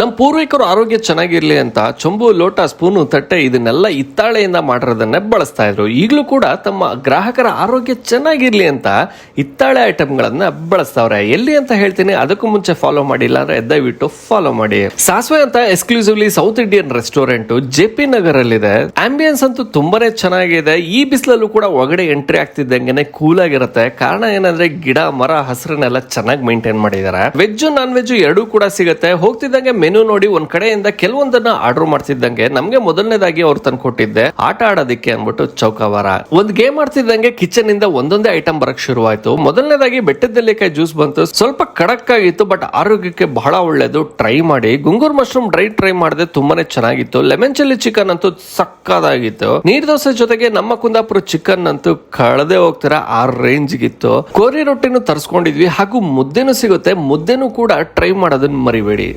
ನಮ್ಮ ಪೂರ್ವಿಕರು ಆರೋಗ್ಯ ಚೆನ್ನಾಗಿರ್ಲಿ ಅಂತ ಚೊಂಬು, ಲೋಟ, ಸ್ಪೂನು, ತಟ್ಟೆ ಇದನ್ನೆಲ್ಲ ಹಿತ್ತಾಳೆಯಿಂದ ಮಾಡಿರೋದನ್ನೇ ಬಳಸ್ತಾ ಇದ್ರು. ಈಗಲೂ ಕೂಡ ತಮ್ಮ ಗ್ರಾಹಕರ ಆರೋಗ್ಯ ಚೆನ್ನಾಗಿರ್ಲಿ ಅಂತ ಹಿತ್ತಾಳೆ ಐಟಮ್ಗಳನ್ನ ಬಳಸ್ತಾವ್ರೆ. ಎಲ್ಲಿ ಅಂತ ಹೇಳ್ತೀನಿ, ಅದಕ್ಕೂ ಮುಂಚೆ ಫಾಲೋ ಮಾಡಿಲ್ಲ ಅಂದ್ರೆ ದಯವಿಟ್ಟು ಫಾಲೋ ಮಾಡಿ. ಸಾಸ್ವೆ ಅಂತ exclusively south Indian restaurant JP Nagar ಅಲ್ಲಿದೆ. ಆಂಬಿಯನ್ಸ್ ಅಂತೂ ತುಂಬಾನೇ ಚೆನ್ನಾಗಿದೆ. ಈ ಬಿಸಿಲಲ್ಲೂ ಕೂಡ ಒಳಗಡೆ ಎಂಟ್ರಿ ಆಗ್ತಿದ್ದಂಗೆನೆ ಕೂಲ್ ಆಗಿರುತ್ತೆ. ಕಾರಣ ಏನಂದ್ರೆ ಗಿಡ ಮರ ಹಸಿರನ್ನೆಲ್ಲ ಚೆನ್ನಾಗಿ ಮೇಂಟೈನ್ ಮಾಡಿದ್ದಾರೆ. ವೆಜ್ ನಾನ್ ವೆಜ್ ಎರಡೂ ಕೂಡ ಸಿಗುತ್ತೆ. ಹೋಗ್ತಿದ್ದಂಗೆ ಮೆನು ನೋಡಿ ಒಂದ್ ಕಡೆಯಿಂದ ಕೆಲವೊಂದನ್ನ ಆರ್ಡರ್ ಮಾಡ್ತಿದ್ದಂಗೆ ನಮ್ಗೆ ಮೊದಲನೇದಾಗಿ ಅವ್ರು ತಂದು ಕೊಟ್ಟಿದ್ದೆ ಆಟ ಆಡೋದಿಕ್ಕೆ ಅನ್ಬಿಟ್ಟು ಚೌಕಾವಾರ. ಒಂದ್ ಗೇಮ್ ಆಡ್ತಿದ್ದಂಗೆ ಕಿಚನ್ ಇಂದ ಒಂದೊಂದೇ ಐಟಮ್ ಬರಕ್ ಶುರುವಾಯ್ತು. ಮೊದಲನೇದಾಗಿ ಬೆಟ್ಟದ ನೆಲ್ಲಿಕಾಯಿ ಜ್ಯೂಸ್ ಬಂತು. ಸ್ವಲ್ಪ ಕಡಕ್ ಆಗಿತ್ತು, ಬಟ್ ಆರೋಗ್ಯಕ್ಕೆ ಬಹಳ ಒಳ್ಳೇದು. ಟ್ರೈ ಮಾಡಿ. ಗುಂಗೂರ್ ಮಶ್ರೂಮ್ ಟ್ರೈ ಮಾಡಿದೆ, ತುಂಬಾನೇ ಚೆನ್ನಾಗಿತ್ತು. ಲೆಮನ್ ಚಿಲ್ಲಿ ಚಿಕನ್ ಅಂತೂ ಸಕ್ಕದಾಗಿತ್ತು. ನೀರ್ ದೋಸೆ ಜೊತೆಗೆ ನಮ್ಮ ಕುಂದಾಪುರ ಚಿಕನ್ ಅಂತೂ ಕಳೆದೇ ಹೋಗ್ತೀರಾ, ಆ ರೇಂಜ್ ಗಿತ್ತು. ಕೋರಿ ರೊಟ್ಟಿನೂ ತರಿಸ್ಕೊಂಡಿದ್ವಿ, ಹಾಗೂ ಮುದ್ದೆನೂ ಸಿಗುತ್ತೆ. ಮುದ್ದೆನೂ ಕೂಡ ಟ್ರೈ ಮಾಡೋದನ್ನ ಮರಿಬೇಡಿ.